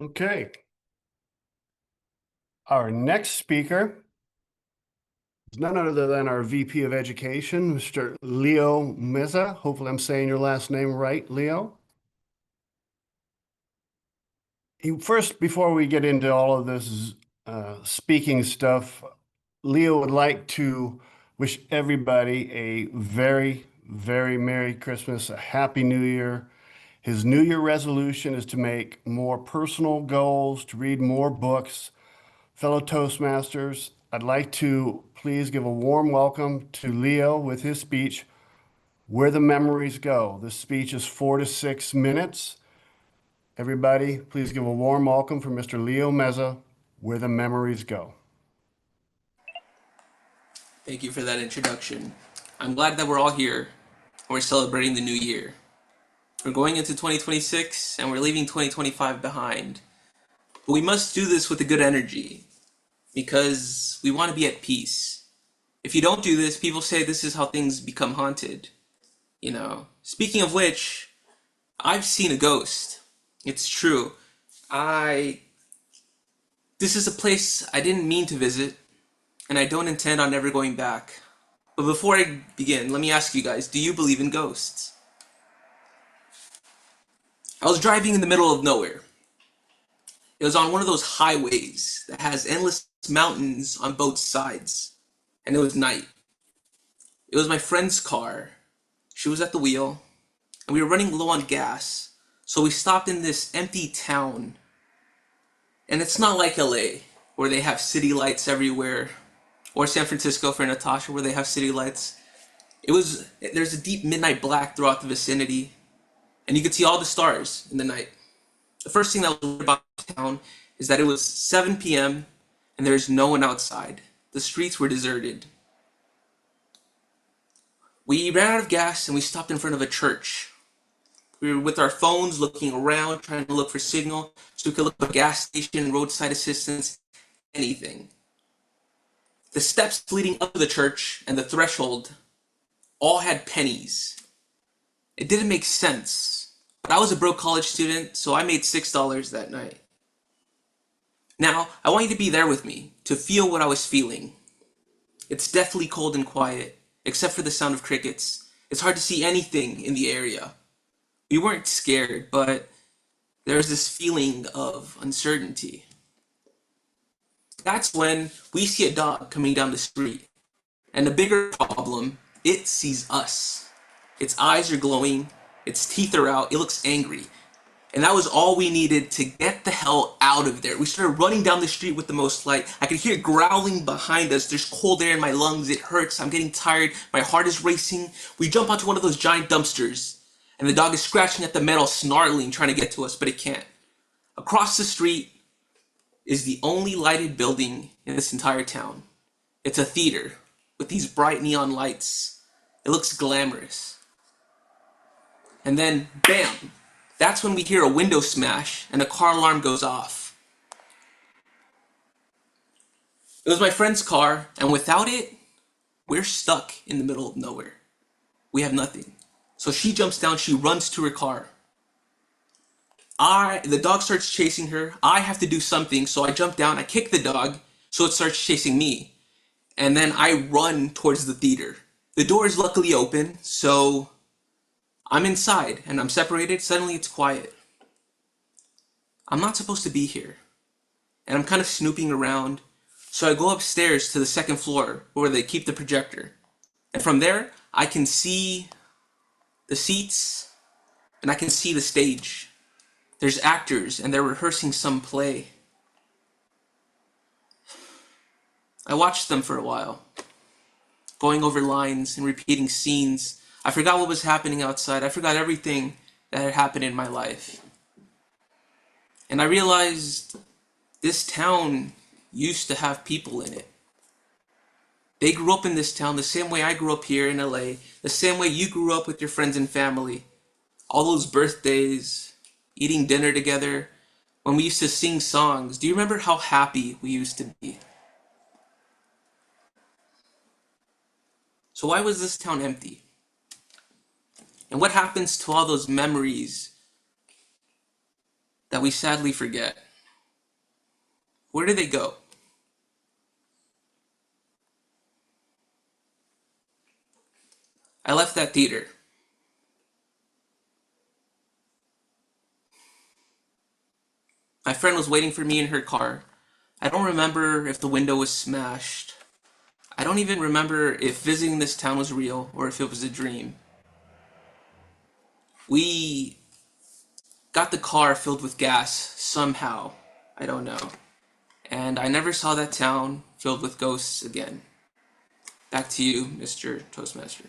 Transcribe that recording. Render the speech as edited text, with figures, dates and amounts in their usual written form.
Okay. Our next speaker is none other than our VP of Education, Mr. Leo Meza. Hopefully I'm saying your last name right, Leo. First, before we get into all of this speaking stuff, Leo would like to wish everybody a very, very Merry Christmas, a Happy New Year. His New Year resolution is to make more personal goals, to read more books. Fellow Toastmasters, I'd like to please give a warm welcome to Leo with his speech, Where the Memories Go. This speech is 4 to 6 minutes. Everybody, please give a warm welcome for Mr. Leo Meza, Where the Memories Go. Thank you for that introduction. I'm glad that we're all here and we're celebrating the new year. We're going into 2026 and we're leaving 2025 behind. But we must do this with a good energy because we want to be at peace. If you don't do this, people say this is how things become haunted. Speaking of which, I've seen a ghost. It's true. This is a place I didn't mean to visit, and I don't intend on ever going back. But before I begin, let me ask you guys, do you believe in ghosts? I was driving in the middle of nowhere. It was on one of those highways that has endless mountains on both sides. And it was night. It was my friend's car. She was at the wheel, and we were running low on gas. So we stopped in this empty town. And it's not like LA, where they have city lights everywhere, or San Francisco for Natasha, where they have city lights. There's a deep midnight black throughout the vicinity, and you could see all the stars in the night. The first thing that was weird about the town is that it was 7 p.m. and there's no one outside. The streets were deserted. We ran out of gas and we stopped in front of a church. We were with our phones looking around, trying to look for signal so we could look at a gas station, roadside assistance, anything. The steps leading up to the church and the threshold all had pennies. It didn't make sense, but I was a broke college student, so I made $6 that night. Now, I want you to be there with me, to feel what I was feeling. It's deathly cold and quiet, except for the sound of crickets. It's hard to see anything in the area. We weren't scared, but there's this feeling of uncertainty. That's when we see a dog coming down the street. And the bigger problem, it sees us. Its eyes are glowing, its teeth are out, it looks angry. And that was all we needed to get the hell out of there. We started running down the street with the most light. I could hear it growling behind us. There's cold air in my lungs, it hurts, I'm getting tired, my heart is racing. We jump onto one of those giant dumpsters, and the dog is scratching at the metal, snarling, trying to get to us, but it can't. Across the street is the only lighted building in this entire town. It's a theater with these bright neon lights. It looks glamorous. And then, bam! That's when we hear a window smash and a car alarm goes off. It was my friend's car, and without it, we're stuck in the middle of nowhere. We have nothing. So she jumps down, she runs to her car. The dog starts chasing her. I have to do something, so I jump down, I kick the dog, so it starts chasing me. And then I run towards the theater. The door is luckily open, so I'm inside and I'm separated. Suddenly it's quiet. I'm not supposed to be here. And I'm kind of snooping around. So I go upstairs to the second floor where they keep the projector. And from there, I can see the seats and I can see the stage. There's actors and they're rehearsing some play. I watched them for a while, going over lines and repeating scenes. I forgot what was happening outside. I forgot everything that had happened in my life. And I realized this town used to have people in it. They grew up in this town the same way I grew up here in LA, the same way you grew up with your friends and family. All those birthdays, eating dinner together, when we used to sing songs. Do you remember how happy we used to be? So why was this town empty? And what happens to all those memories that we sadly forget? Where did they go? I left that theater. My friend was waiting for me in her car. I don't remember if the window was smashed. I don't even remember if visiting this town was real or if it was a dream. We got the car filled with gas somehow. I don't know. And I never saw that town filled with ghosts again. Back to you, Mr. Toastmaster.